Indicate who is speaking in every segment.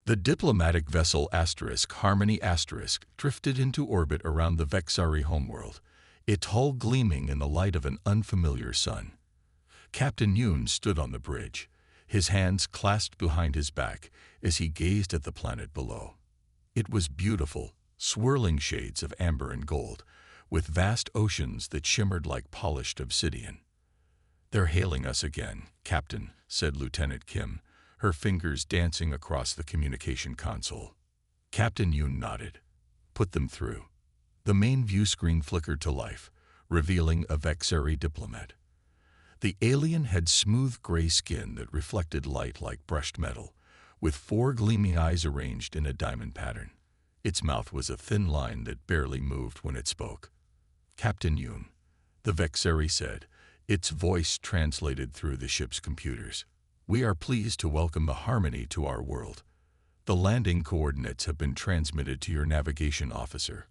Speaker 1: The diplomatic vessel Harmony drifted into orbit around the Vexari homeworld, its hull gleaming in the light of an unfamiliar sun. Captain Yoon stood on the bridge, his hands clasped behind his back as he gazed at the planet below. It was beautiful, swirling shades of amber and gold, with vast oceans that shimmered like polished obsidian. "They're hailing us again, Captain," said Lieutenant Kim, her fingers dancing across the communication console. Captain Yoon nodded. "Put them through." The main view screen flickered to life, revealing a Vexari diplomat. The alien had smooth gray skin that reflected light like brushed metal, with 4 gleaming eyes arranged in a diamond pattern. Its mouth was a thin line that barely moved when it spoke. "Captain Yoon," the Vexari said, its voice translated through the ship's computers. "We are pleased to welcome the Harmony to our world. The landing coordinates have been transmitted to your navigation officer.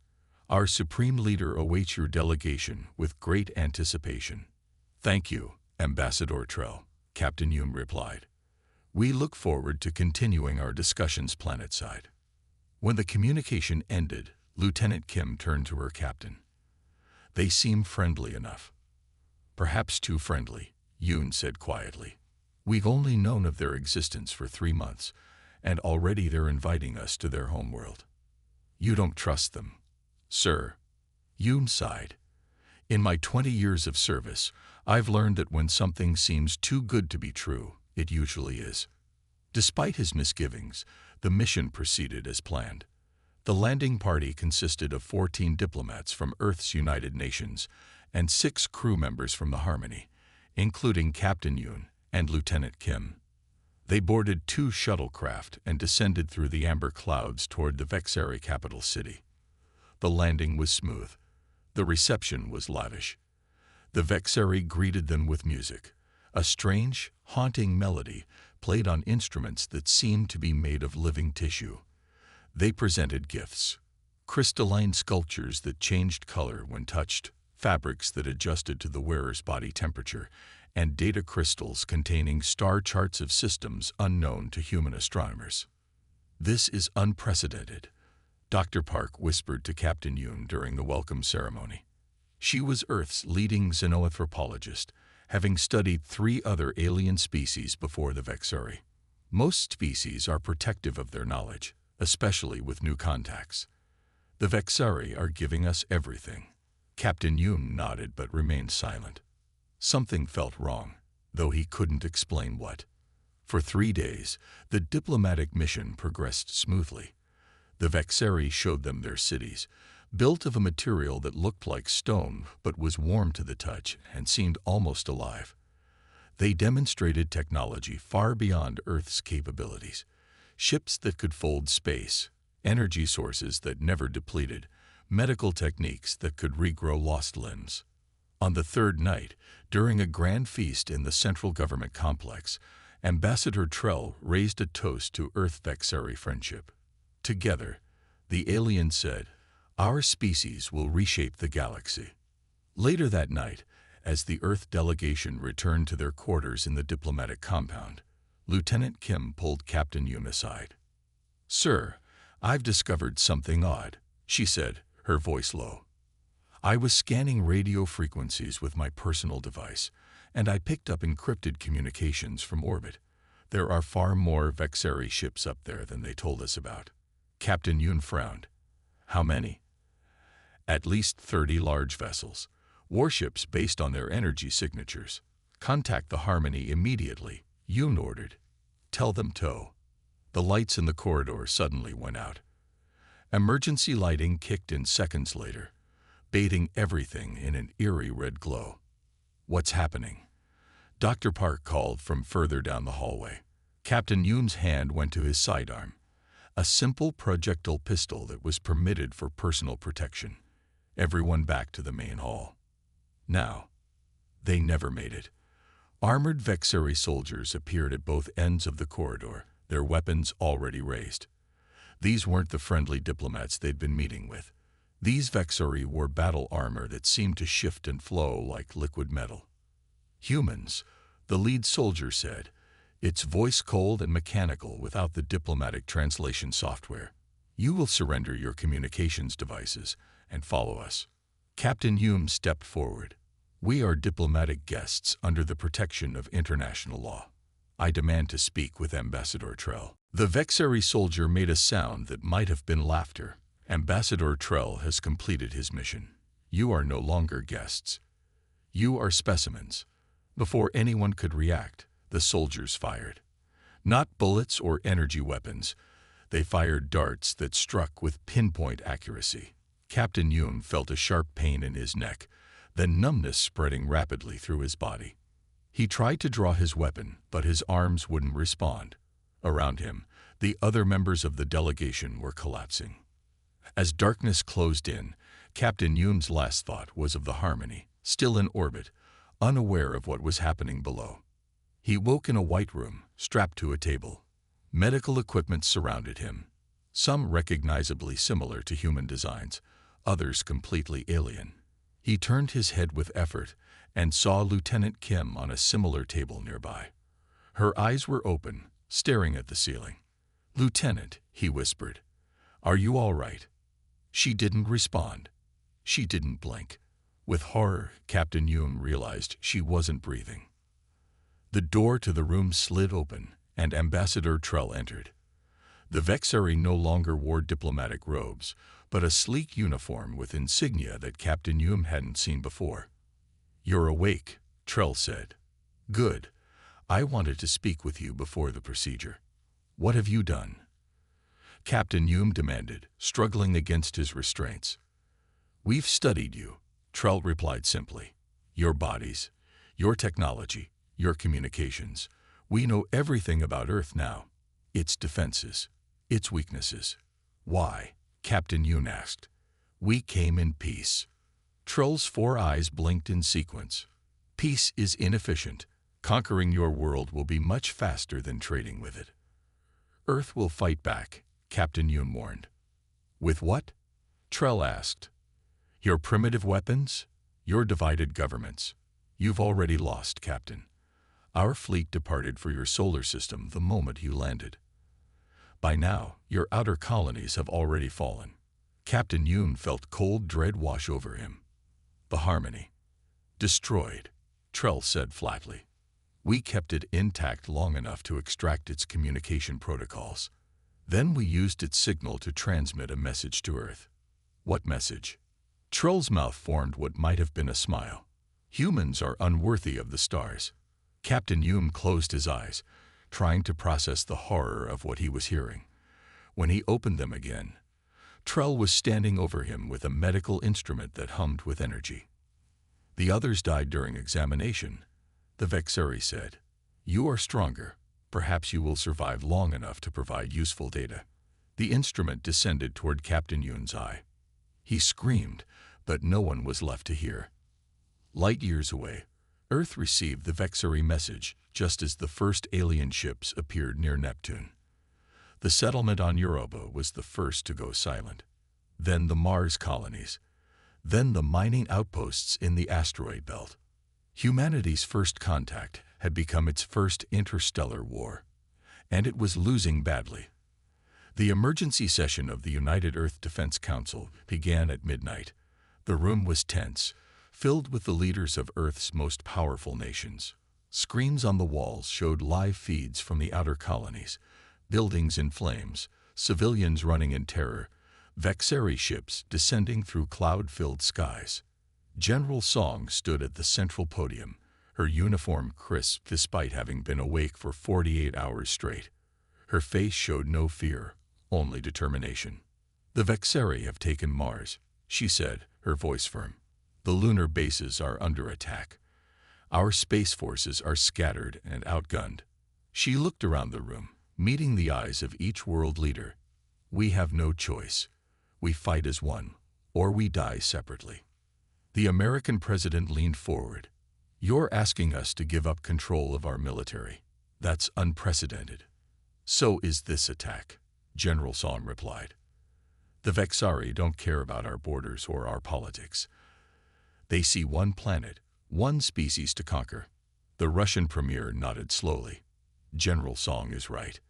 Speaker 1: Our Supreme Leader awaits your delegation with great anticipation." "Thank you, Ambassador Trell," Captain Yoon replied. "We look forward to continuing our discussions planetside." When the communication ended, Lieutenant Kim turned to her captain. "They seem friendly enough." "Perhaps too friendly," Yoon said quietly. "We've only known of their existence for 3 months, and already they're inviting us to their homeworld." "You don't trust them." "Sir," Yoon sighed. "In my 20 years of service, I've learned that when something seems too good to be true, it usually is." Despite his misgivings, the mission proceeded as planned. The landing party consisted of 14 diplomats from Earth's United Nations and 6 crew members from the Harmony, including Captain Yoon and Lieutenant Kim. They boarded 2 shuttlecraft and descended through the amber clouds toward the Vexari capital city. The landing was smooth. The reception was lavish. The Vexari greeted them with music, a strange, haunting melody played on instruments that seemed to be made of living tissue. They presented gifts: crystalline sculptures that changed color when touched, fabrics that adjusted to the wearer's body temperature, and data crystals containing star charts of systems unknown to human astronomers. "This is unprecedented," Dr. Park whispered to Captain Yoon during the welcome ceremony. She was Earth's leading xenoanthropologist, having studied 3 other alien species before the Vexari. Most species are protective of their knowledge, especially with new contacts. "The Vexari are giving us everything." Captain Yoon nodded but remained silent. Something felt wrong, though he couldn't explain what. For 3 days, the diplomatic mission progressed smoothly. The Vexari showed them their cities, built of a material that looked like stone but was warm to the touch and seemed almost alive. They demonstrated technology far beyond Earth's capabilities: ships that could fold space, energy sources that never depleted, medical techniques that could regrow lost limbs. On the 3rd night, during a grand feast in the central government complex, Ambassador Trell raised a toast to Earth-Vexari friendship. Together, the alien said, "Our species will reshape the galaxy." Later that night, as the Earth delegation returned to their quarters in the diplomatic compound, Lieutenant Kim pulled Captain Yoon aside. "Sir, I've discovered something odd," she said, her voice low. "I was scanning radio frequencies with my personal device, and I picked up encrypted communications from orbit. There are far more Vexari ships up there than they told us about." Captain Yoon frowned. "How many?" "At least 30 large vessels, warships based on their energy signatures. Contact the Harmony immediately," Yoon ordered. "Tell them tow." The lights in the corridor suddenly went out. Emergency lighting kicked in seconds later, bathing everything in an eerie red glow. "What's happening?" Dr. Park called from further down the hallway. Captain Yoon's hand went to his sidearm, a simple projectile pistol that was permitted for personal protection. Everyone back to the main hall. Now, they never made it. Armored Vexari soldiers appeared at both ends of the corridor, their weapons already raised. These weren't the friendly diplomats they'd been meeting with. These Vexari wore battle armor that seemed to shift and flow like liquid metal. "Humans," the lead soldier said, its voice cold and mechanical without the diplomatic translation software. You will surrender your communications devices and follow us. Captain Hume stepped forward. We are diplomatic guests under the protection of international law. I demand to speak with Ambassador Trell. The Vexari soldier made a sound that might have been laughter. Ambassador Trell has completed his mission. You are no longer guests. You are specimens. Before anyone could react, the soldiers fired. Not bullets or energy weapons. They fired darts that struck with pinpoint accuracy. Captain Hume felt a sharp pain in his neck, then numbness spreading rapidly through his body. He tried to draw his weapon, but his arms wouldn't respond. Around him, the other members of the delegation were collapsing. As darkness closed in, Captain Hume's last thought was of the Harmony, still in orbit, unaware of what was happening below. He woke in a white room, strapped to a table. Medical equipment surrounded him, some recognizably similar to human designs, others completely alien. He turned his head with effort and saw Lieutenant Kim on a similar table nearby. Her eyes were open, staring at the ceiling. "Lieutenant," he whispered, "are you all right?" She didn't respond. She didn't blink. With horror, Captain Hume realized she wasn't breathing. The door to the room slid open, and Ambassador Trell entered. The Vexari no longer wore diplomatic robes, but a sleek uniform with insignia that Captain Hume hadn't seen before. "You're awake," Trell said. "Good. I wanted to speak with you before the procedure. What have you done?" Captain Hume demanded, struggling against his restraints. "We've studied you," Trell replied simply. "Your bodies, your technology, your communications. We know everything about Earth now. Its defenses, its weaknesses." "Why?" Captain Hume asked. "We came in peace." Trell's 4 eyes blinked in sequence. "Peace is inefficient. Conquering your world will be much faster than trading with it." "Earth will fight back," Captain Hume warned. "With what?" Trell asked. "Your primitive weapons, your divided governments. You've already lost, Captain. Our fleet departed for your solar system the moment you landed. By now, your outer colonies have already fallen." Captain Hume felt cold dread wash over him. "The Harmony. Destroyed," Trell said flatly. "We kept it intact long enough to extract its communication protocols. Then we used its signal to transmit a message to Earth." "What message?" Trell's mouth formed what might have been a smile. "Humans are unworthy of the stars." Captain Hume closed his eyes, trying to process the horror of what he was hearing. When he opened them again, Trell was standing over him with a medical instrument that hummed with energy. "The others died during examination," the Vexari said. "You are stronger. Perhaps you will survive long enough to provide useful data." The instrument descended toward Captain Hume's eye. He screamed, but no one was left to hear. Light years away, Earth received the Vexari message just as the first alien ships appeared near Neptune. The settlement on Europa was the first to go silent. Then the Mars colonies. Then the mining outposts in the asteroid belt. Humanity's first contact had become its first interstellar war, and it was losing badly. The emergency session of the United Earth Defense Council began at midnight. The room was tense, filled with the leaders of Earth's most powerful nations. Screens on the walls showed live feeds from the outer colonies, buildings in flames, civilians running in terror, Vexari ships descending through cloud-filled skies. General Song stood at the central podium, her uniform crisp despite having been awake for 48 hours straight. Her face showed no fear, only determination. "The Vexari have taken Mars," she said, her voice firm. "The lunar bases are under attack. Our space forces are scattered and outgunned." She looked around the room, meeting the eyes of each world leader. "We have no choice. We fight as one, or we die separately." The American president leaned forward. "You're asking us to give up control of our military. That's unprecedented." "So is this attack," General Song replied. "The Vexari don't care about our borders or our politics. They see one planet, one species to conquer." The Russian premier nodded slowly. General Song is right.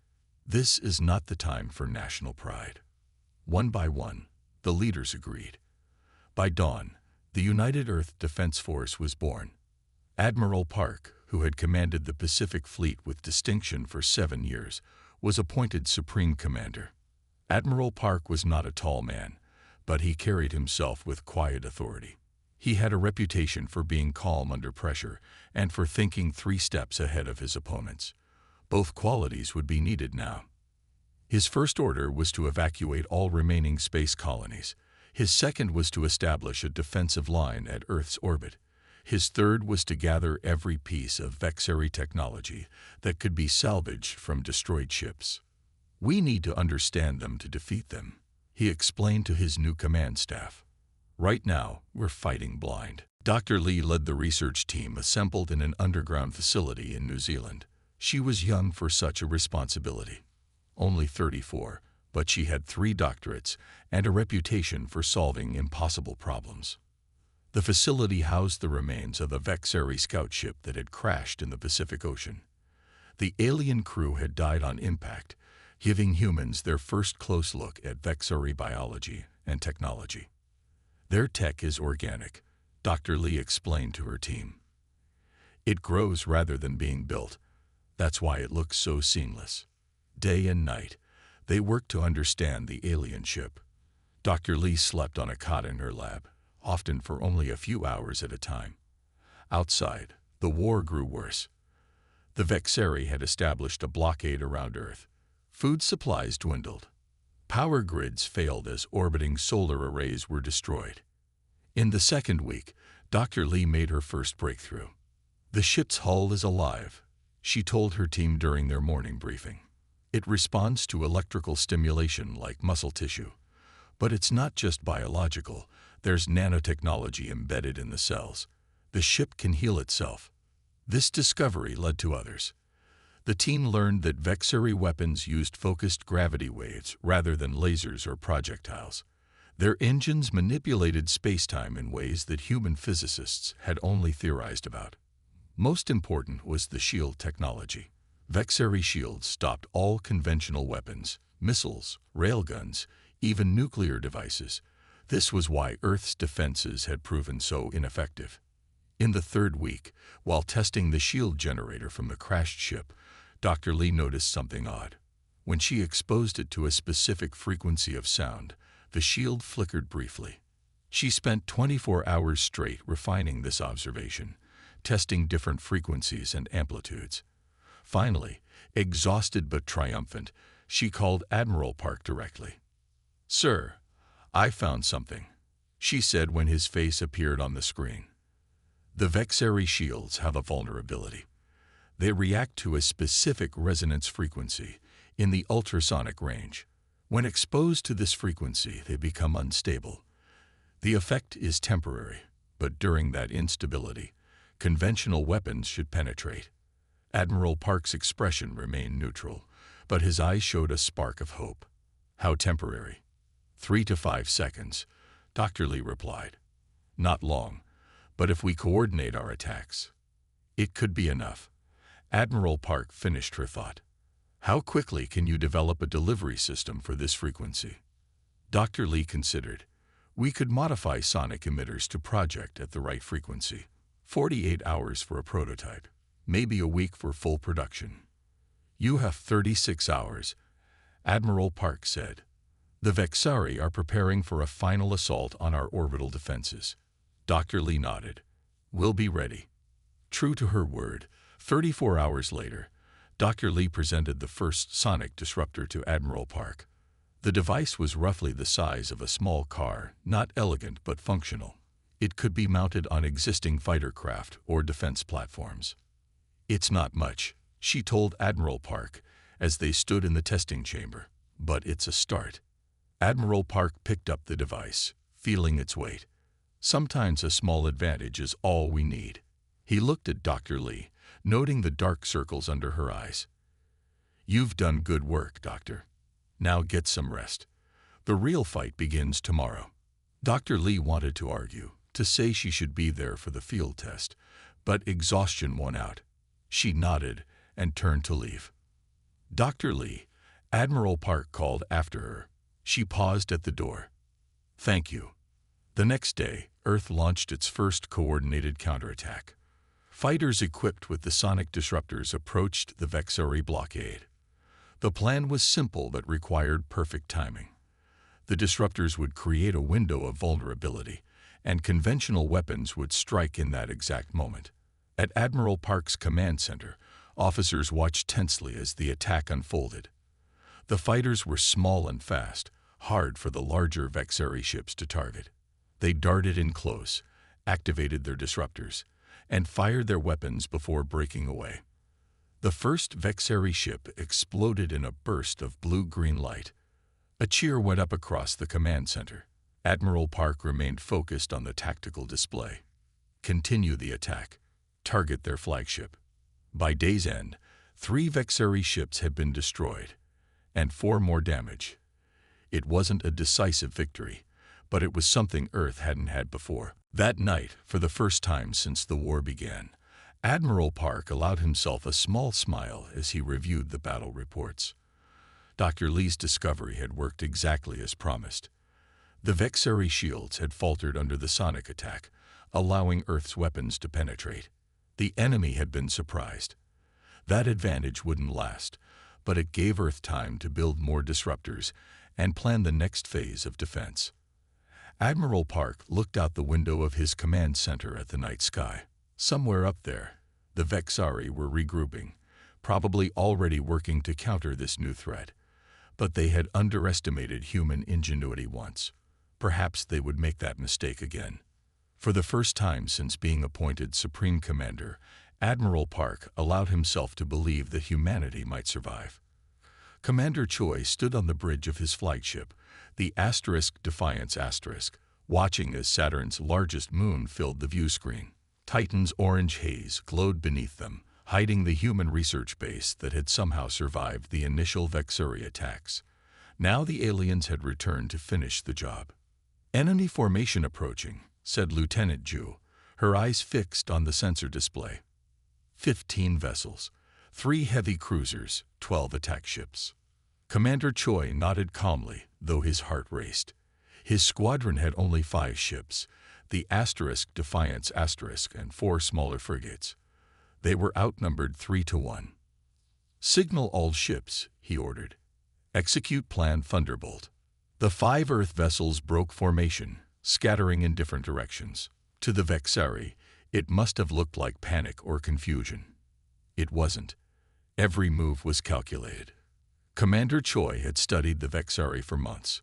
Speaker 1: This is not the time for national pride. One by one, the leaders agreed. By dawn, the United Earth Defense Force was born. Admiral Park, who had commanded the Pacific Fleet with distinction for 7 years, was appointed Supreme Commander. Admiral Park was not a tall man, but he carried himself with quiet authority. He had a reputation for being calm under pressure and for thinking 3 steps ahead of his opponents. Both qualities would be needed now. His first order was to evacuate all remaining space colonies. His second was to establish a defensive line at Earth's orbit. His third was to gather every piece of Vexari technology that could be salvaged from destroyed ships. "We need to understand them to defeat them," he explained to his new command staff. "Right now, we're fighting blind." Dr. Lee led the research team assembled in an underground facility in New Zealand. She was young for such a responsibility. Only 34, but she had 3 doctorates and a reputation for solving impossible problems. The facility housed the remains of a Vexari scout ship that had crashed in the Pacific Ocean. The alien crew had died on impact, giving humans their first close look at Vexari biology and technology. "Their tech is organic," Dr. Lee explained to her team. "It grows rather than being built. That's why it looks so seamless." Day and night, they worked to understand the alien ship. Dr. Lee slept on a cot in her lab, often for only a few hours at a time. Outside, the war grew worse. The Vexari had established a blockade around Earth. Food supplies dwindled. Power grids failed as orbiting solar arrays were destroyed. In the second week, Dr. Lee made her first breakthrough. "The ship's hull is alive," she told her team during their morning briefing. "It responds to electrical stimulation like muscle tissue. But it's not just biological. There's nanotechnology embedded in the cells. The ship can heal itself." This discovery led to others. The team learned that Vexari weapons used focused gravity waves rather than lasers or projectiles. Their engines manipulated spacetime in ways that human physicists had only theorized about. Most important was the shield technology. Vexari shields stopped all conventional weapons, missiles, railguns, even nuclear devices. This was why Earth's defenses had proven so ineffective. In the third week, while testing the shield generator from the crashed ship, Dr. Lee noticed something odd. When she exposed it to a specific frequency of sound, the shield flickered briefly. She spent 24 hours straight refining this observation, testing different frequencies and amplitudes. Finally, exhausted but triumphant, she called Admiral Park directly. "Sir, I found something," she said when his face appeared on the screen. "The Vexari shields have a vulnerability. They react to a specific resonance frequency in the ultrasonic range. When exposed to this frequency, they become unstable. The effect is temporary, but during that instability, conventional weapons should penetrate." Admiral Park's expression remained neutral, but his eyes showed a spark of hope. "How temporary?" 3 to 5 seconds, Dr. Lee replied. "Not long, but if we coordinate our attacks, it could be enough." Admiral Park finished her thought. "How quickly can you develop a delivery system for this frequency?" Dr. Lee considered. "We could modify sonic emitters to project at the right frequency. 48 hours for a prototype, maybe a week for full production." "You have 36 hours, Admiral Park said. "The Vexari are preparing for a final assault on our orbital defenses." Dr. Lee nodded. "We'll be ready." True to her word, 34 hours later, Dr. Lee presented the first sonic disruptor to Admiral Park. The device was roughly the size of a small car, not elegant but functional. It could be mounted on existing fighter craft or defense platforms. "It's not much," she told Admiral Park as they stood in the testing chamber, "but it's a start." Admiral Park picked up the device, feeling its weight. "Sometimes a small advantage is all we need." He looked at Dr. Lee, noting the dark circles under her eyes. "You've done good work, Doctor. Now get some rest. The real fight begins tomorrow." Dr. Lee wanted to argue, to say she should be there for the field test, but exhaustion won out. She nodded and turned to leave. Dr. Lee, Admiral Park called after her. She paused at the door. "Thank you." The next day, Earth launched its first coordinated counterattack. Fighters equipped with the sonic disruptors approached the Vexari blockade. The plan was simple but required perfect timing. The disruptors would create a window of vulnerability, and conventional weapons would strike in that exact moment. At Admiral Park's command center, officers watched tensely as the attack unfolded. The fighters were small and fast, hard for the larger Vexari ships to target. They darted in close, activated their disruptors, and fired their weapons before breaking away. The first Vexari ship exploded in a burst of blue-green light. A cheer went up across the command center. Admiral Park remained focused on the tactical display. Continue the attack. Target their flagship. By day's end, 3 Vexari ships had been destroyed, and 4 more damaged. It wasn't a decisive victory, but it was something Earth hadn't had before. That night, for the first time since the war began, Admiral Park allowed himself a small smile as he reviewed the battle reports. Dr. Lee's discovery had worked exactly as promised. The Vexari shields had faltered under the sonic attack, allowing Earth's weapons to penetrate. The enemy had been surprised. That advantage wouldn't last, but it gave Earth time to build more disruptors and plan the next phase of defense. Admiral Park looked out the window of his command center at the night sky. Somewhere up there, the Vexari were regrouping, probably already working to counter this new threat. But they had underestimated human ingenuity once. Perhaps they would make that mistake again. For the first time since being appointed Supreme Commander, Admiral Park allowed himself to believe that humanity might survive. Commander Choi stood on the bridge of his flagship, the Defiance *, watching as Saturn's largest moon filled the view screen. Titan's orange haze glowed beneath them, hiding the human research base that had somehow survived the initial Vexari attacks. Now the aliens had returned to finish the job. "Enemy formation approaching," said Lieutenant Ju, her eyes fixed on the sensor display. 15 vessels, 3 heavy cruisers, 12 attack ships. Commander Choi nodded calmly, though his heart raced. His squadron had only 5 ships, the Defiance and 4 smaller frigates. They were outnumbered 3-1. "Signal all ships," he ordered. "Execute Plan Thunderbolt." The 5 Earth vessels broke formation, scattering in different directions. To the Vexari, it must have looked like panic or confusion. It wasn't. Every move was calculated. Commander Choi had studied the Vexari for months.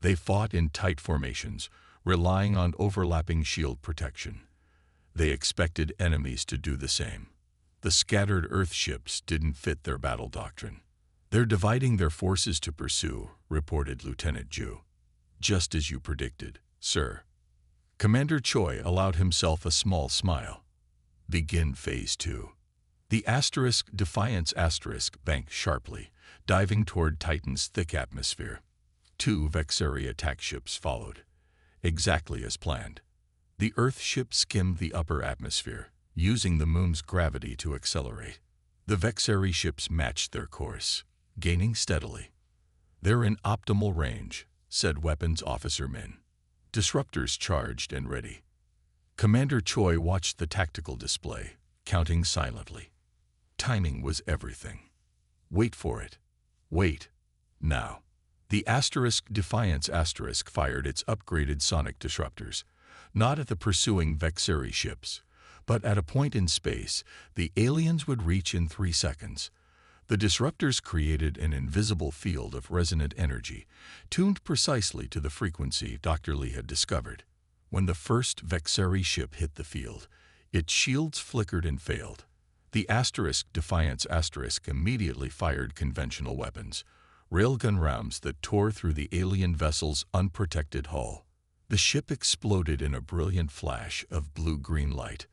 Speaker 1: They fought in tight formations, relying on overlapping shield protection. They expected enemies to do the same. The scattered Earth ships didn't fit their battle doctrine. "They're dividing their forces to pursue," reported Lieutenant Ju. "Just as you predicted, sir." Commander Choi allowed himself a small smile. "Begin Phase 2. The Defiance banked sharply, diving toward Titan's thick atmosphere. 2 Vexari attack ships followed, exactly as planned. The Earth ship skimmed the upper atmosphere, using the moon's gravity to accelerate. The Vexari ships matched their course, gaining steadily. "They're in optimal range," said Weapons Officer Min. Disruptors charged and ready. Commander Choi watched the tactical display, counting silently. Timing was everything. Wait for it. Wait. Now. The Defiance fired its upgraded sonic disruptors, not at the pursuing Vexari ships, but at a point in space the aliens would reach in 3 seconds. The disruptors created an invisible field of resonant energy, tuned precisely to the frequency Dr. Lee had discovered. When the first Vexari ship hit the field, its shields flickered and failed. The Defiance immediately fired conventional weapons, railgun rounds that tore through the alien vessel's unprotected hull. The ship exploded in a brilliant flash of blue-green light.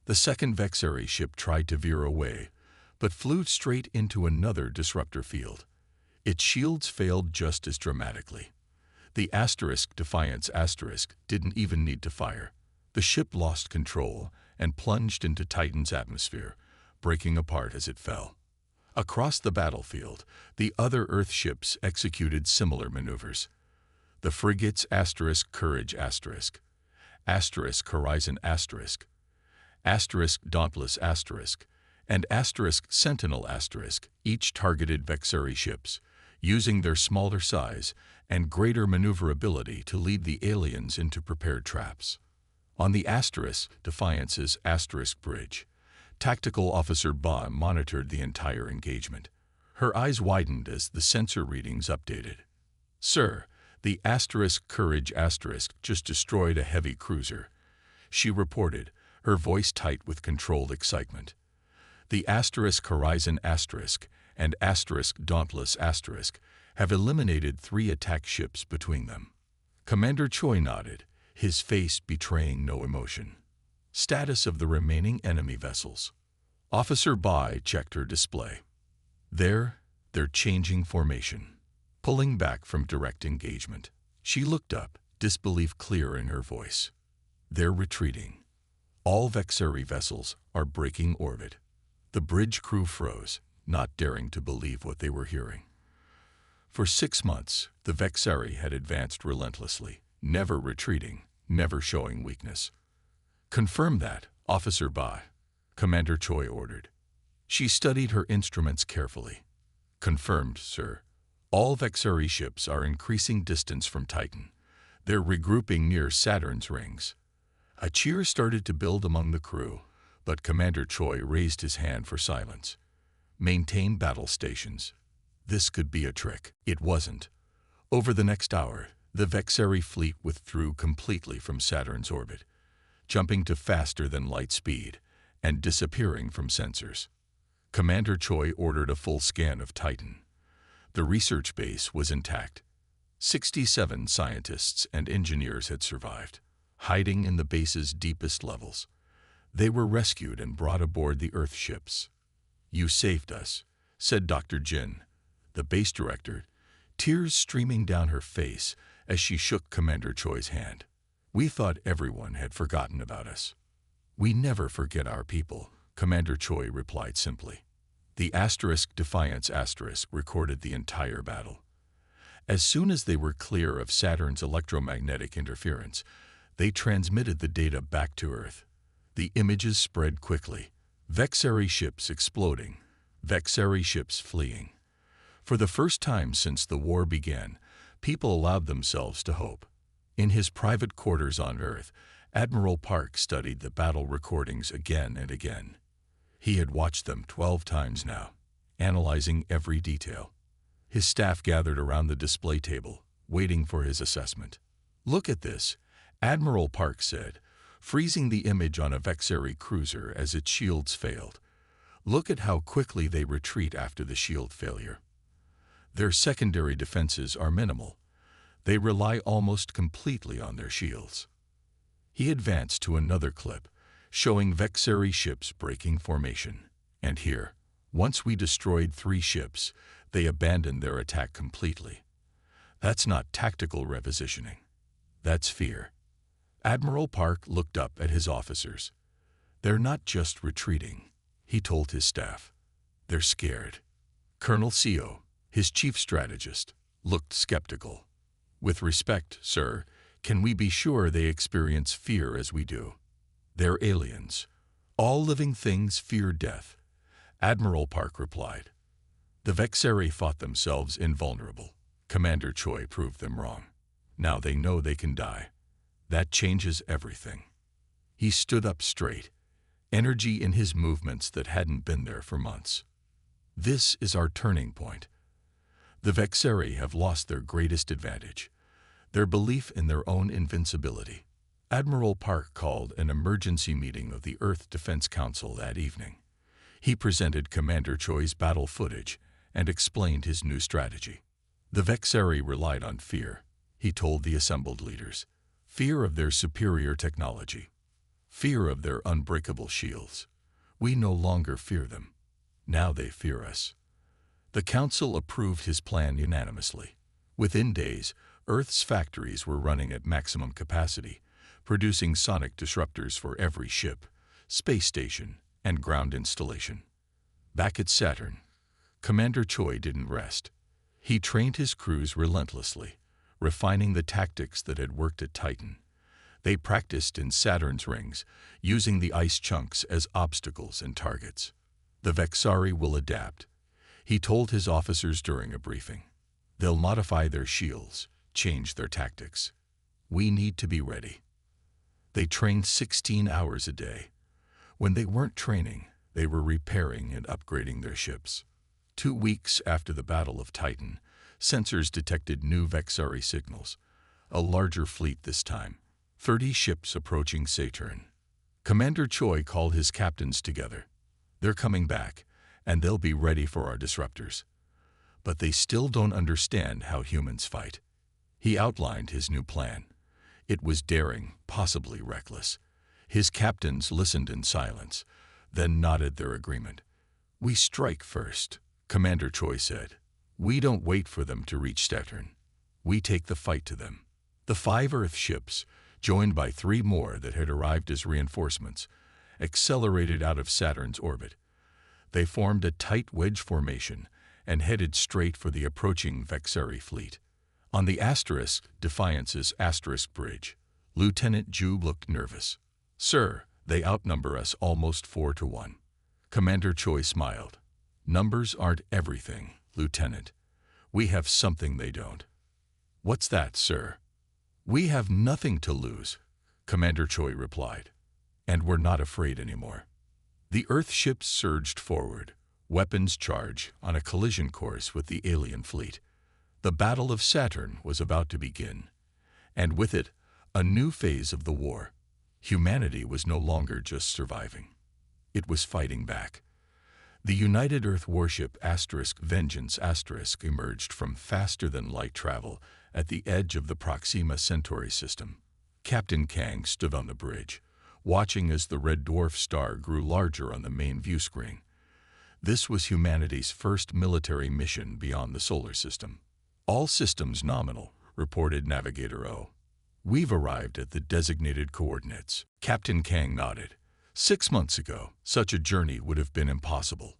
Speaker 1: The second Vexari ship tried to veer away, but flew straight into another disruptor field. Its shields failed just as dramatically. The Defiance didn't even need to fire. The ship lost control and plunged into Titan's atmosphere, breaking apart as it fell. Across the battlefield, the other Earth ships executed similar maneuvers. The frigates Courage Horizon Dauntless and Sentinel each targeted Vexari ships, using their smaller size and greater maneuverability to lead the aliens into prepared traps. On the Defiance's bridge, Tactical Officer Ba monitored the entire engagement. Her eyes widened as the sensor readings updated. "Sir, the Courage just destroyed a heavy cruiser," she reported, her voice tight with controlled excitement. The Horizon and Dauntless have eliminated 3 attack ships between them. Commander Choi nodded, his face betraying no emotion. Status of the remaining enemy vessels. Officer Bai checked her display. They're changing formation, pulling back from direct engagement. She looked up, disbelief clear in her voice. They're retreating. All Vexari vessels are breaking orbit. The bridge crew froze, not daring to believe what they were hearing. For 6 months, the Vexari had advanced relentlessly, never retreating, never showing weakness. "Confirm that, Officer Bai," Commander Choi ordered. She studied her instruments carefully. "Confirmed, sir. All Vexari ships are increasing distance from Titan. They're regrouping near Saturn's rings." A cheer started to build among the crew, but Commander Choi raised his hand for silence. "Maintain battle stations." This could be a trick. It wasn't. Over the next hour, the Vexari fleet withdrew completely from Saturn's orbit, jumping to faster than light speed and disappearing from sensors. Commander Choi ordered a full scan of Titan. The research base was intact. 67 scientists and engineers had survived, hiding in the base's deepest levels. They were rescued and brought aboard the Earth ships. "You saved us," said Dr. Jin, the base director, tears streaming down her face as she shook Commander Choi's hand. "We thought everyone had forgotten about us." "We never forget our people," Commander Choi replied simply. The Defiance recorded the entire battle. As soon as they were clear of Saturn's electromagnetic interference, they transmitted the data back to Earth. The images spread quickly. Vexari ships exploding, Vexari ships fleeing. For the first time since the war began, people allowed themselves to hope. In his private quarters on Earth, Admiral Park studied the battle recordings again and again. He had watched them 12 times now, analyzing every detail. His staff gathered around the display table, waiting for his assessment. "Look at this," Admiral Park said, freezing the image on a Vexari cruiser as its shields failed. "Look at how quickly they retreat after the shield failure. Their secondary defenses are minimal. They rely almost completely on their shields." He advanced to another clip, showing Vexari ships breaking formation. "And here, once we destroyed 3 ships, they abandoned their attack completely. That's not tactical repositioning. That's fear." Admiral Park looked up at his officers. "They're not just retreating," he told his staff. "They're scared." Colonel Seo, his chief strategist, looked skeptical. "With respect, sir, can we be sure they experience fear as we do?" "They're aliens. All living things fear death," Admiral Park replied. "The Vexari thought themselves invulnerable. Commander Choi proved them wrong. Now they know they can die. That changes everything." He stood up straight, energy in his movements that hadn't been there for months. "This is our turning point. The Vexari have lost their greatest advantage, their belief in their own invincibility." Admiral Park called an emergency meeting of the Earth Defense Council that evening. He presented Commander Choi's battle footage and explained his new strategy. The Vexari relied on fear, he told the assembled leaders. Fear of their superior technology. Fear of their unbreakable shields. We no longer fear them. Now they fear us. The Council approved his plan unanimously. Within days, Earth's factories were running at maximum capacity, producing sonic disruptors for every ship, space station, and ground installation. Back at Saturn, Commander Choi didn't rest. He trained his crews relentlessly, refining the tactics that had worked at Titan. They practiced in Saturn's rings, using the ice chunks as obstacles and targets. The Vexari will adapt, he told his officers during a briefing. They'll modify their shields, change their tactics. We need to be ready. They trained 16 hours a day. When they weren't training, they were repairing and upgrading their ships. 2 weeks after the Battle of Titan, sensors detected new Vexari signals. A larger fleet this time, 30 ships approaching Saturn. Commander Choi called his captains together. They're coming back, and they'll be ready for our disruptors. But they still don't understand how humans fight. He outlined his new plan. It was daring, possibly reckless. His captains listened in silence, then nodded their agreement. We strike first, Commander Choi said. We don't wait for them to reach Saturn. We take the fight to them. The 5 Earth ships, joined by 3 more that had arrived as reinforcements, accelerated out of Saturn's orbit. They formed a tight wedge formation and headed straight for the approaching Vexari fleet. On the Defiance's bridge, Lieutenant Ju looked nervous. Sir, they outnumber us almost 4 to 1. Commander Choi smiled. Numbers aren't everything, Lieutenant. We have something they don't. What's that, sir? We have nothing to lose, Commander Choi replied. And we're not afraid anymore. The Earth ships surged forward, weapons charged, on a collision course with the alien fleet. The Battle of Saturn was about to begin, and with it, a new phase of the war. Humanity was no longer just surviving. It was fighting back. The United Earth warship Vengeance emerged from faster-than-light travel at the edge of the Proxima Centauri system. Captain Kang stood on the bridge, watching as the red dwarf star grew larger on the main view screen. This was humanity's first military mission beyond the solar system. All systems nominal, reported Navigator O. We've arrived at the designated coordinates. Captain Kang nodded. 6 months ago, such a journey would have been impossible.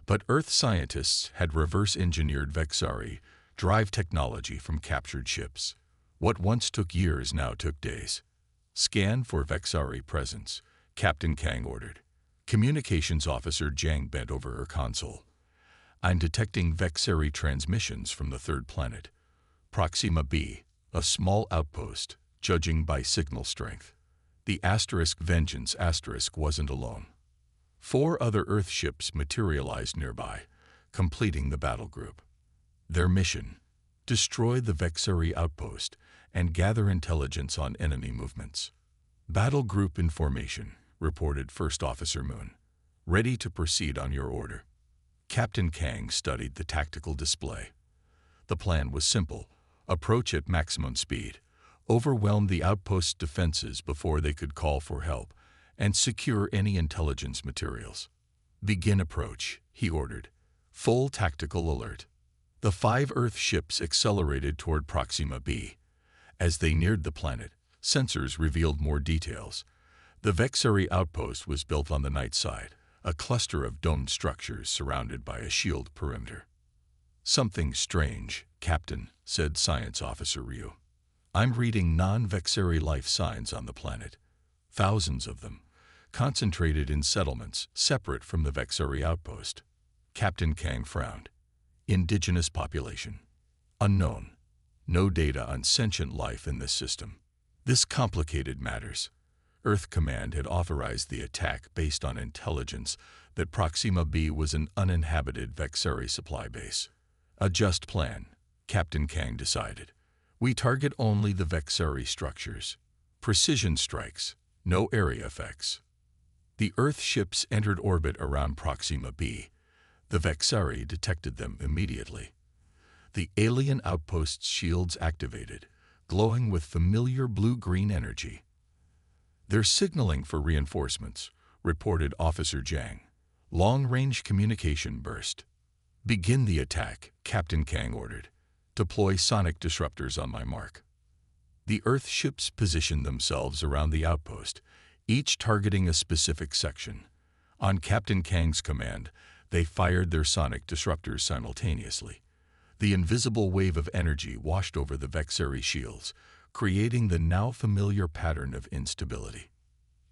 Speaker 1: But Earth scientists had reverse-engineered Vexari drive technology from captured ships. What once took years now took days. Scan for Vexari presence, Captain Kang ordered. Communications Officer Jang bent over her console. I'm detecting Vexari transmissions from the 3rd planet. Proxima B, a small outpost, judging by signal strength. The Vengeance wasn't alone. 4 other Earth ships materialized nearby, completing the battle group. Their mission: destroy the Vexari outpost and gather intelligence on enemy movements. Battle group in formation, reported First Officer Moon. Ready to proceed on your order. Captain Kang studied the tactical display. The plan was simple: approach at maximum speed, overwhelm the outpost's defenses before they could call for help, and secure any intelligence materials. Begin approach, he ordered. Full tactical alert. The 5 Earth ships accelerated toward Proxima B. As they neared the planet, sensors revealed more details. The Vexari outpost was built on the night side, a cluster of domed structures surrounded by a shield perimeter. Something strange, Captain, said Science Officer Ryu. I'm reading non-Vexari life signs on the planet. Thousands of them, concentrated in settlements separate from the Vexari outpost. Captain Kang frowned. Indigenous population. Unknown. No data on sentient life in this system. This complicated matters. Earth Command had authorized the attack based on intelligence that Proxima B was an uninhabited Vexari supply base. A just plan, Captain Kang decided. We target only the Vexari structures. Precision strikes, no area effects. The Earth ships entered orbit around Proxima B. The Vexari detected them immediately. The alien outpost's shields activated, glowing with familiar blue-green energy. They're signaling for reinforcements, reported Officer Jang. Long-range communication burst. Begin the attack, Captain Kang ordered. Deploy sonic disruptors on my mark. The Earth ships positioned themselves around the outpost, each targeting a specific section. On Captain Kang's command, They fired their sonic disruptors simultaneously. The invisible wave of energy washed over the Vexari shields, creating the now familiar pattern of instability.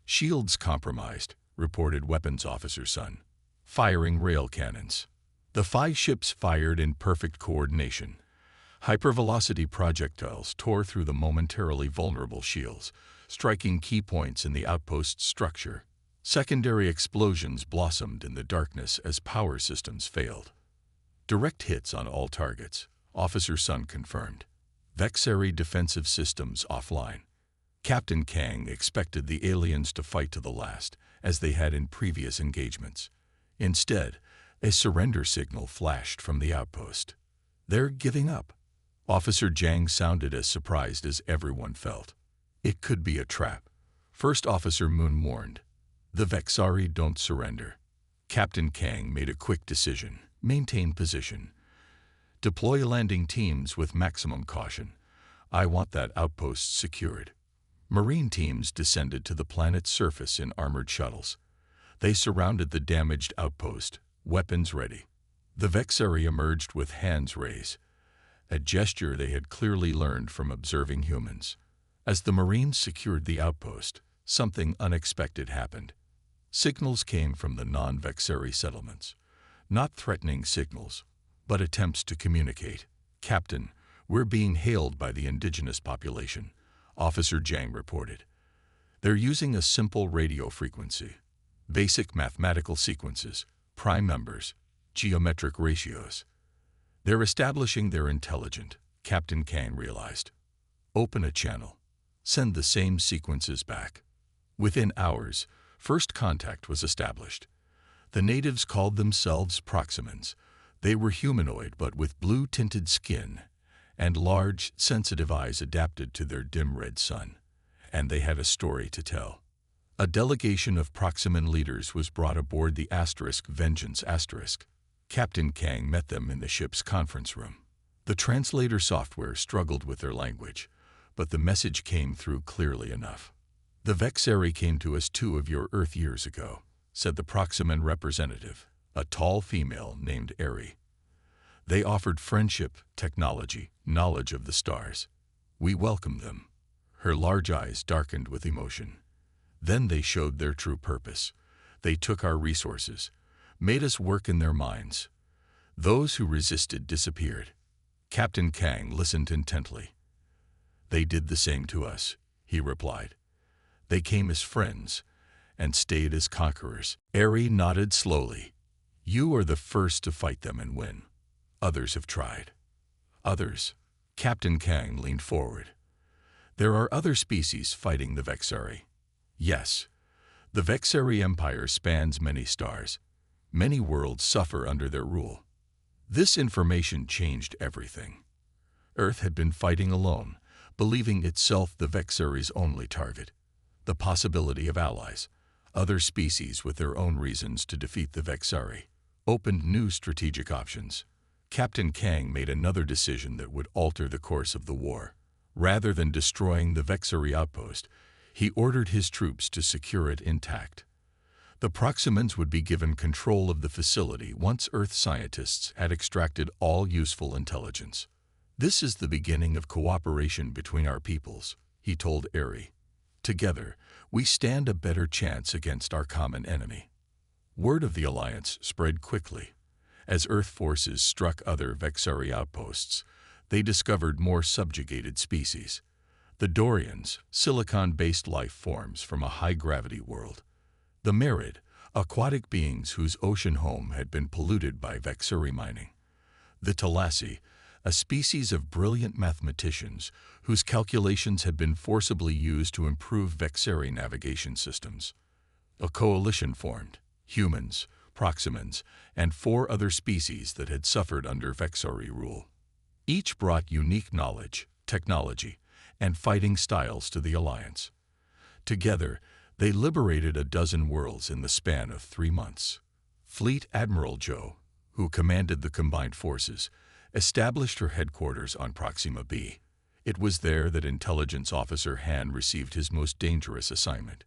Speaker 1: "Shields compromised," reported Weapons Officer Sun, firing rail cannons. The 5 ships fired in perfect coordination. Hypervelocity projectiles tore through the momentarily vulnerable shields, striking key points in the outpost's structure. Secondary explosions blossomed in the darkness as power systems failed. "Direct hits on all targets," Officer Sun confirmed. "Vexari defensive systems offline." Captain Kang expected the aliens to fight to the last, as they had in previous engagements. Instead, a surrender signal flashed from the outpost. "They're giving up." Officer Jang sounded as surprised as everyone felt. "It could be a trap," First Officer Moon warned. "The Vexari don't surrender." Captain Kang made a quick decision. Maintain position. Deploy landing teams with maximum caution. I want that outpost secured. Marine teams descended to the planet's surface in armored shuttles. They surrounded the damaged outpost, weapons ready. The Vexari emerged with hands raised, a gesture they had clearly learned from observing humans. As the Marines secured the outpost, something unexpected happened. Signals came from the non-Vexari settlements. Not threatening signals, but attempts to communicate. "Captain, we're being hailed by the indigenous population," Officer Jang reported. "They're using a simple radio frequency. Basic mathematical sequences, prime numbers, geometric ratios. They're establishing their intelligent," Captain Kang realized. "Open a channel. Send the same sequences back." Within hours, first contact was established. The natives called themselves Proximans. They were humanoid but with blue-tinted skin and large, sensitive eyes adapted to their dim red sun. And they had a story to tell. A delegation of Proximan leaders was brought aboard the Vengeance *. Captain Kang met them in the ship's conference room. The translator software struggled with their language, but the message came through clearly enough. "The Vexari came to us 2 of your Earth years ago," said the Proximan representative, a tall female named Eri. "They offered friendship, technology, knowledge of the stars. We welcomed them." Her large eyes darkened with emotion. "Then they showed their true purpose. They took our resources, made us work in their mines. Those who resisted disappeared." Captain Kang listened intently. "They did the same to us," he replied. "They came as friends and stayed as conquerors." Eri nodded slowly. "You are the first to fight them and win. Others have tried." "Others?" Captain Kang leaned forward. "There are other species fighting the Vexari." "Yes. The Vexari Empire spans many stars. Many worlds suffer under their rule." This information changed everything. Earth had been fighting alone, believing itself the Vexari's only target. The possibility of allies, other species with their own reasons to defeat the Vexari, opened new strategic options. Captain Kang made another decision that would alter the course of the war. Rather than destroying the Vexari outpost, he ordered his troops to secure it intact. The Proximans would be given control of the facility once Earth scientists had extracted all useful intelligence. "This is the beginning of cooperation between our peoples," he told Eri. "Together, we stand a better chance against our common enemy." Word of the alliance spread quickly. As Earth forces struck other Vexari outposts, they discovered more subjugated species. The Dorians, silicon-based life forms from a high-gravity world. The Merid, aquatic beings whose ocean home had been polluted by Vexari mining. The Talassi, a species of brilliant mathematicians whose calculations had been forcibly used to improve Vexari navigation systems. A coalition formed: humans, Proximans, and 4 other species that had suffered under Vexari rule. Each brought unique knowledge, technology, and fighting styles to the alliance. Together, they liberated a dozen worlds in the span of 3 months. Fleet Admiral Zhou, who commanded the combined forces, established her headquarters on Proxima B. It was there that Intelligence Officer Han received his most dangerous assignment.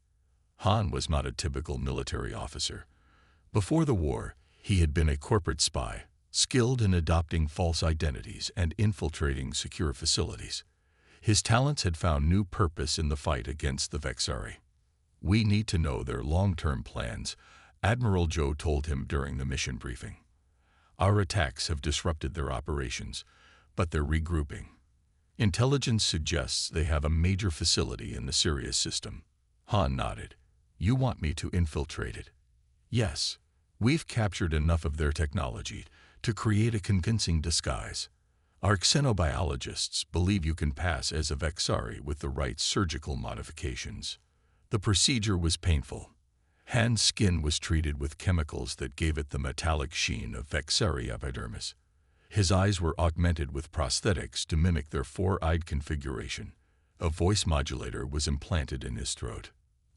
Speaker 1: Han was not a typical military officer. Before the war, He had been a corporate spy, skilled in adopting false identities and infiltrating secure facilities. His talents had found new purpose in the fight against the Vexari. "We need to know their long-term plans," Admiral Joe told him during the mission briefing. "Our attacks have disrupted their operations, but they're regrouping. Intelligence suggests they have a major facility in the Sirius system." Han nodded. "You want me to infiltrate it?" "Yes. We've captured enough of their technology to create a convincing disguise. Our xenobiologists believe you can pass as a Vexari with the right surgical modifications." The procedure was painful. Han's skin was treated with chemicals that gave it the metallic sheen of Vexari epidermis. His eyes were augmented with prosthetics to mimic their four-eyed configuration. A voice modulator was implanted in his throat.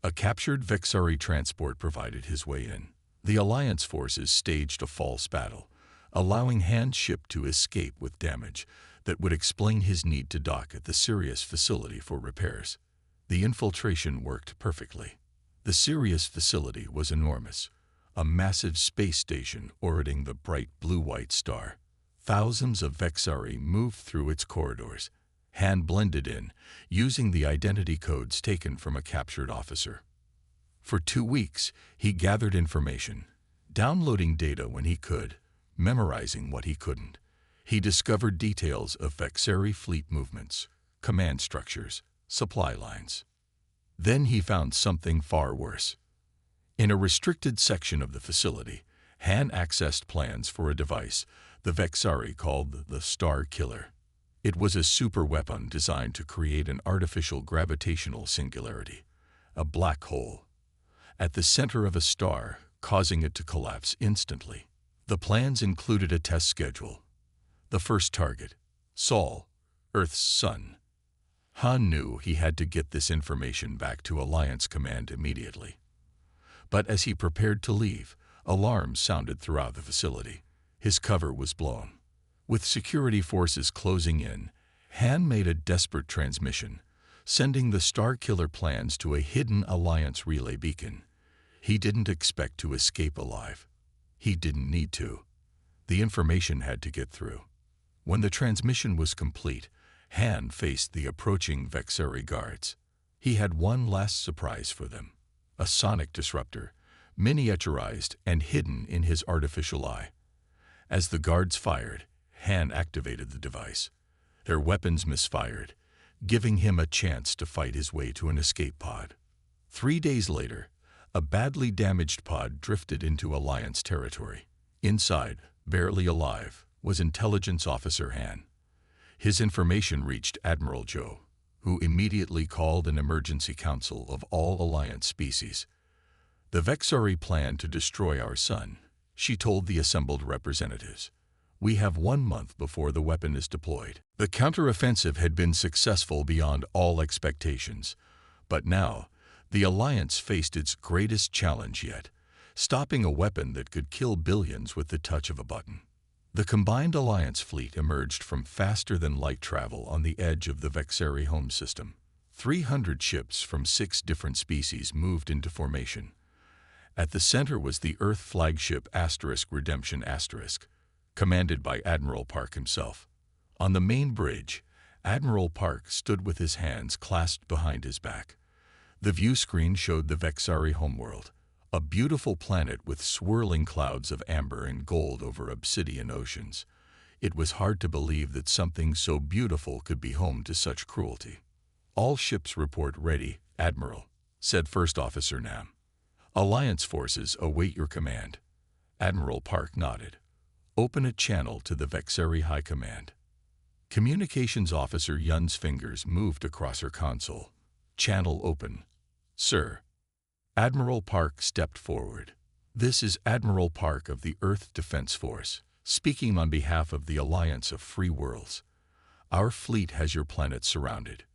Speaker 1: A captured Vexari transport provided his way in. The Alliance forces staged a false battle, allowing Han's ship to escape with damage that would explain his need to dock at the Sirius facility for repairs. The infiltration worked perfectly. The Sirius facility was enormous, a massive space station orbiting the bright blue-white star. Thousands of Vexari moved through its corridors. Han blended in, using the identity codes taken from a captured officer. For 2 weeks, he gathered information, downloading data when he could, memorizing what he couldn't. He discovered details of Vexari fleet movements, command structures, supply lines. Then he found something far worse. In a restricted section of the facility, Han accessed plans for a device the Vexari called the Star Killer. It was a super weapon designed to create an artificial gravitational singularity, a black hole, at the center of a star, causing it to collapse instantly. The plans included a test schedule. The first target, Sol, Earth's sun. Han knew he had to get this information back to Alliance Command immediately. But as he prepared to leave, alarms sounded throughout the facility. His cover was blown. With security forces closing in, Han made a desperate transmission, sending the Star Killer plans to a hidden Alliance relay beacon. He didn't expect to escape alive. He didn't need to. The information had to get through. When the transmission was complete, Han faced the approaching Vexari guards. He had one last surprise for them, a sonic disruptor, miniaturized and hidden in his artificial eye. As the guards fired, Han activated the device. Their weapons misfired, giving him a chance to fight his way to an escape pod. 3 days later, a badly damaged pod drifted into Alliance territory. Inside, barely alive, was Intelligence Officer Han. His information reached Admiral Joe, who immediately called an emergency council of all Alliance species. "The Vexari plan to destroy our sun," she told the assembled representatives. "We have 1 month before the weapon is deployed." The counteroffensive had been successful beyond all expectations, but now the Alliance faced its greatest challenge yet, stopping a weapon that could kill billions with the touch of a button. The combined Alliance fleet emerged from faster-than-light travel on the edge of the Vexari home system. 300 ships from 6 different species moved into formation. At the center was the Earth flagship *Redemption*, commanded by Admiral Park himself. On the main bridge, Admiral Park stood with his hands clasped behind his back. The view screen showed the Vexari homeworld, a beautiful planet with swirling clouds of amber and gold over obsidian oceans. It was hard to believe that something so beautiful could be home to such cruelty. "All ships report ready, Admiral," said First Officer Nam. "Alliance forces await your command." Admiral Park nodded. "Open a channel to the Vexari High Command." Communications Officer Yun's fingers moved across her console. "Channel open, sir." Admiral Park stepped forward. "This is Admiral Park of the Earth Defense Force, speaking on behalf of the Alliance of Free Worlds. Our fleet has your planet surrounded.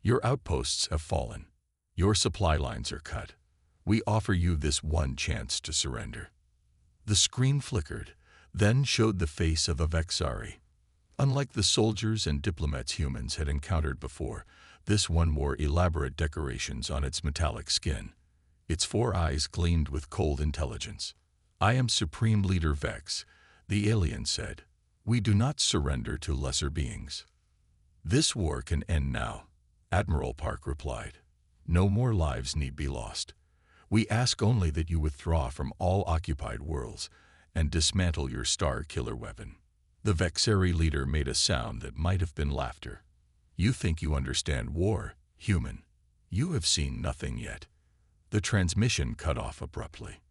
Speaker 1: Your outposts have fallen. Your supply lines are cut. We offer you this one chance to surrender." The screen flickered, then showed the face of a Vexari. Unlike the soldiers and diplomats humans had encountered before, this one wore elaborate decorations on its metallic skin. Its 4 eyes gleamed with cold intelligence. I am Supreme Leader Vex, the alien said. We do not surrender to lesser beings. This war can end now, Admiral Park replied. No more lives need be lost. We ask only that you withdraw from all occupied worlds and dismantle your star killer weapon. The Vexari leader made a sound that might have been laughter. You think you understand war, human. You have seen nothing yet. The transmission cut off abruptly.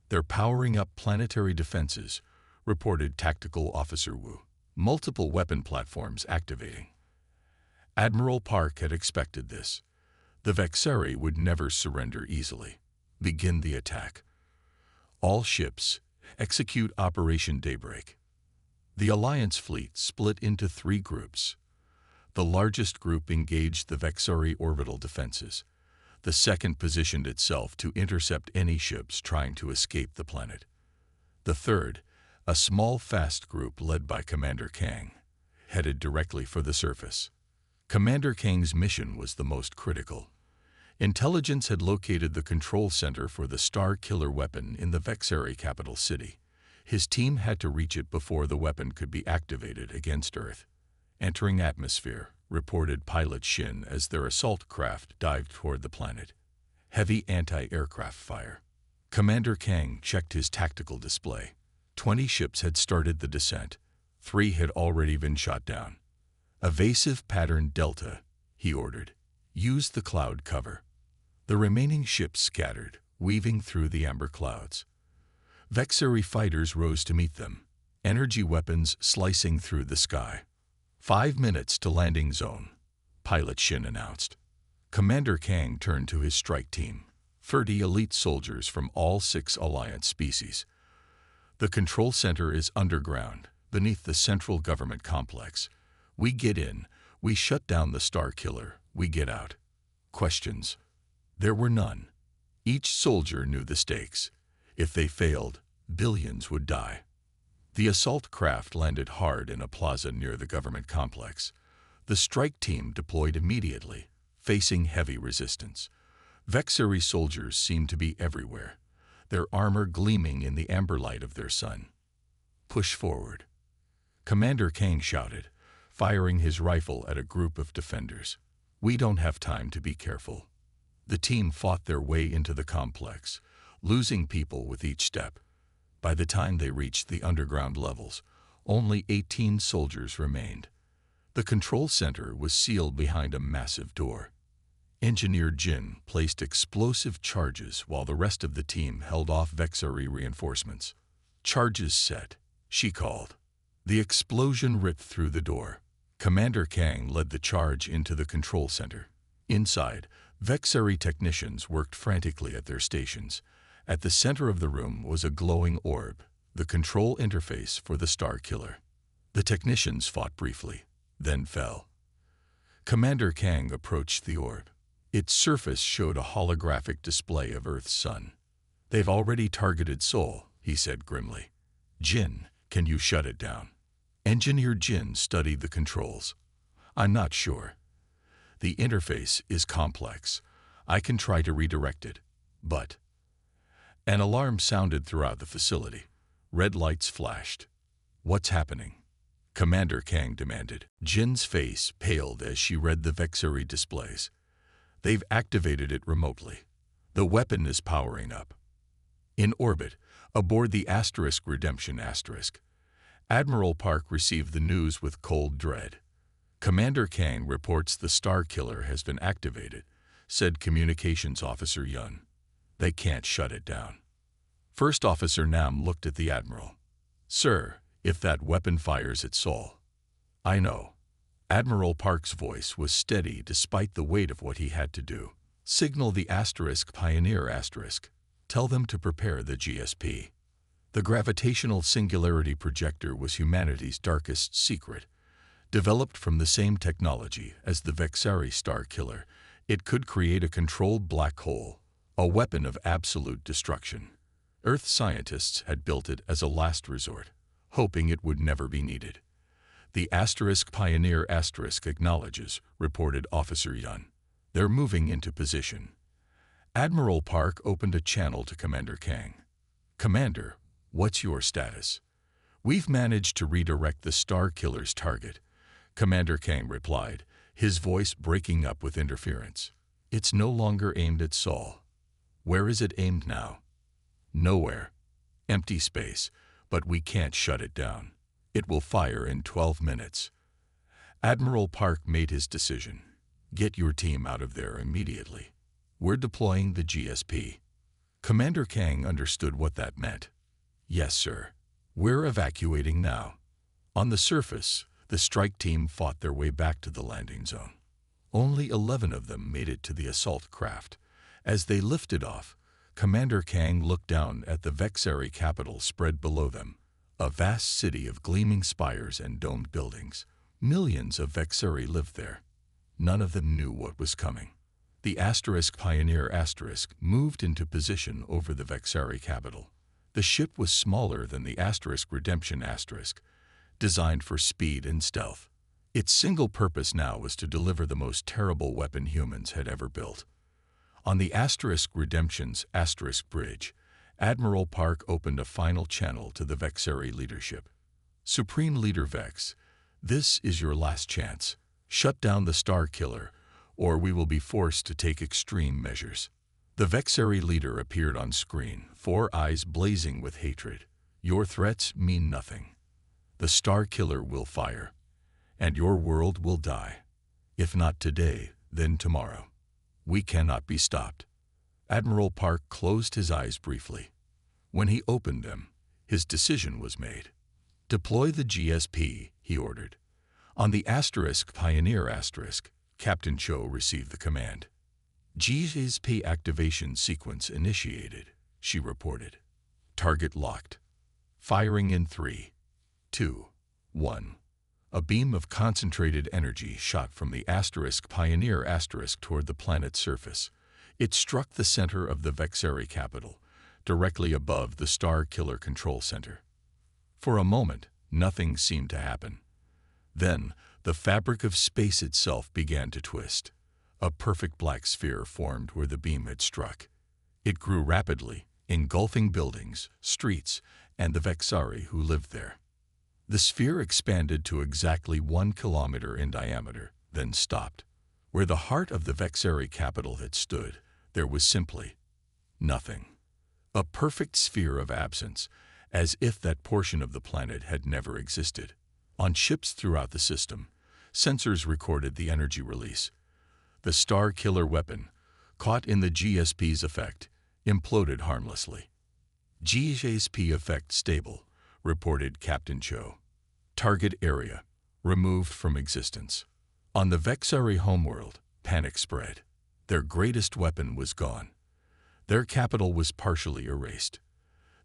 Speaker 1: They're powering up planetary defenses, reported Tactical Officer Wu. Multiple weapon platforms activating. Admiral Park had expected this. The Vexari would never surrender easily. Begin the attack. All ships, execute Operation Daybreak. The Alliance fleet split into 3 groups. The largest group engaged the Vexari orbital defenses. The second positioned itself to intercept any ships trying to escape the planet. The third, a small fast group led by Commander Kang, headed directly for the surface. Commander Kang's mission was the most critical. Intelligence had located the control center for the Star Killer weapon in the Vexari capital city. His team had to reach it before the weapon could be activated against Earth. Entering atmosphere, reported pilot Shin as their assault craft dived toward the planet. Heavy anti-aircraft fire. Commander Kang checked his tactical display. 20 ships had started the descent. 3 had already been shot down. Evasive pattern Delta, he ordered. Use the cloud cover. The remaining ships scattered, weaving through the amber clouds. Vexari fighters rose to meet them, energy weapons slicing through the sky. 5 minutes to landing zone, Pilot Shin announced. Commander Kang turned to his strike team, 30 elite soldiers from all 6 Alliance species. The control center is underground, beneath the central government complex. We get in, we shut down the Star Killer, we get out. Questions? There were none. Each soldier knew the stakes. If they failed, billions would die. The assault craft landed hard in a plaza near the government complex. The strike team deployed immediately, facing heavy resistance. Vexari soldiers seemed to be everywhere, their armor gleaming in the amber light of their sun. Push forward. Commander Kang shouted, firing his rifle at a group of defenders. We don't have time to be careful. The team fought their way into the complex, losing people with each step. By the time they reached the underground levels, only 18 soldiers remained. The control center was sealed behind a massive door. Engineer Jin placed explosive charges while the rest of the team held off Vexari reinforcements. Charges set, she called. The explosion ripped through the door. Commander Kang led the charge into the control center. Inside, Vexari technicians worked frantically at their stations. At the center of the room was a glowing orb, the control interface for the Star Killer. The technicians fought briefly, then fell. Commander Kang approached the orb. Its surface showed a holographic display of Earth's sun. They've already targeted Seoul, he said grimly. Jin, can you shut it down? Engineer Jin studied the controls. I'm not sure. The interface is complex. I can try to redirect it, but... An alarm sounded throughout the facility. Red lights flashed. What's happening? Commander Kang demanded. Jin's face paled as she read the Vexari displays. They've activated it remotely. The weapon is powering up. In orbit, aboard the Redemption *, Admiral Park received the news with cold dread. Commander Kang reports the Star Killer has been activated, said Communications Officer Yun. They can't shut it down. First Officer Nam looked at the Admiral. Sir, if that weapon fires at Seoul. I know. Admiral Park's voice was steady despite the weight of what he had to do. Signal the Pioneer *. Tell them to prepare the GSP. The gravitational singularity projector was humanity's darkest secret. Developed from the same technology as the Vexari Star Killer, it could create a controlled black hole, a weapon of absolute destruction. Earth scientists had built it as a last resort, hoping it would never be needed. The Pioneer acknowledges, reported Officer Yun. They're moving into position. Admiral Park opened a channel to Commander Kang. Commander, What's your status? We've managed to redirect the Star Killer's target, Commander Kang replied, his voice breaking up with interference. It's no longer aimed at Sol. Where is it aimed now? Nowhere. Empty space, but we can't shut it down. It will fire in 12 minutes. Admiral Park made his decision. Get your team out of there immediately. We're deploying the GSP. Commander Kang understood what that meant. Yes, sir. We're evacuating now. On the surface, the strike team fought their way back to the landing zone. Only 11 of them made it to the assault craft. As they lifted off, Commander Kang looked down at the Vexari capital spread below them, a vast city of gleaming spires and domed buildings. Millions of Vexari lived there. None of them knew what was coming. The Pioneer moved into position over the Vexari capital. The ship was smaller than the Redemption designed for speed and stealth. Its single purpose now was to deliver the most terrible weapon humans had ever built. On the Redemption's bridge, Admiral Park opened a final channel to the Vexari leadership. Supreme Leader Vex, this is your last chance. Shut down the Star Killer, or we will be forced to take extreme measures. The Vexari leader appeared on screen, 4 eyes blazing with hatred. Your threats mean nothing. The Star Killer will fire, and your world will die. If not today, then tomorrow. We cannot be stopped. Admiral Park closed his eyes briefly. When he opened them, his decision was made. Deploy the GSP, he ordered. On the Pioneer Captain Cho received the command. GSP activation sequence initiated, she reported. Target locked. Firing in 3, 2, 1. A beam of concentrated energy shot from the Pioneer toward the planet's surface. It struck the center of the Vexari capital, directly above the Star Killer control center. For a moment, nothing seemed to happen. Then, the fabric of space itself began to twist. A perfect black sphere formed where the beam had struck. It grew rapidly, engulfing buildings, streets, and the Vexari who lived there. The sphere expanded to exactly 1 kilometer in diameter, then stopped. Where the heart of the Vexari capital had stood, there was simply nothing. A perfect sphere of absence, as if that portion of the planet had never existed. On ships throughout the system, sensors recorded the energy release. The Star Killer weapon, caught in the GSP's effect, imploded harmlessly. GSP effect stable, reported Captain Cho. Target area, removed from existence. On the Vexari homeworld, panic spread. Their greatest weapon was gone. Their capital was partially erased.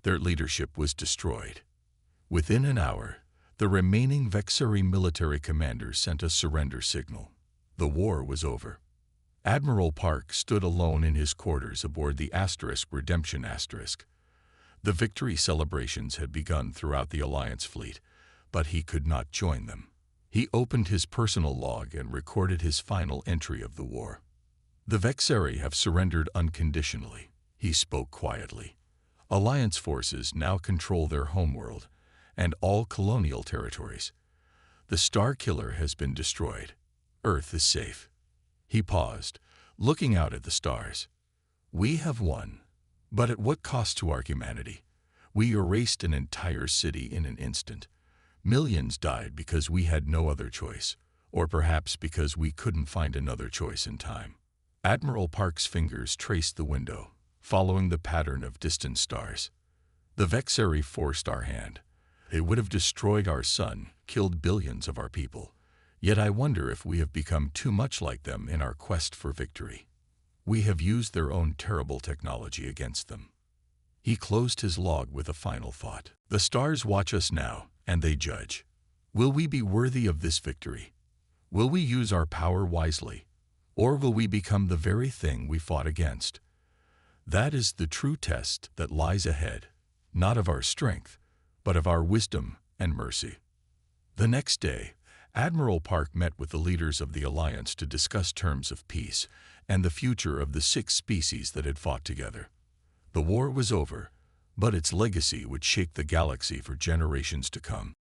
Speaker 1: Their leadership was destroyed. Within an hour, the remaining Vexari military commanders sent a surrender signal. The war was over. Admiral Park stood alone in his quarters aboard the Redemption. The victory celebrations had begun throughout the Alliance fleet, but he could not join them. He opened his personal log and recorded his final entry of the war. The Vexari have surrendered unconditionally, he spoke quietly. Alliance forces now control their homeworld and all colonial territories. The Star Killer has been destroyed. Earth is safe. He paused, looking out at the stars. We have won, but at what cost to our humanity? We erased an entire city in an instant. Millions died because we had no other choice, or perhaps because we couldn't find another choice in time. Admiral Park's fingers traced the window, following the pattern of distant stars. The Vexari forced our hand. It would have destroyed our sun, killed billions of our people. Yet I wonder if we have become too much like them in our quest for victory. We have used their own terrible technology against them. He closed his log with a final thought. The stars watch us now, and they judge. Will we be worthy of this victory? Will we use our power wisely? Or will we become the very thing we fought against? That is the true test that lies ahead, not of our strength, but of our wisdom and mercy. The next day, Admiral Park met with the leaders of the Alliance to discuss terms of peace and the future of the 6 species that had fought together. The war was over, but its legacy would shake the galaxy for generations to come.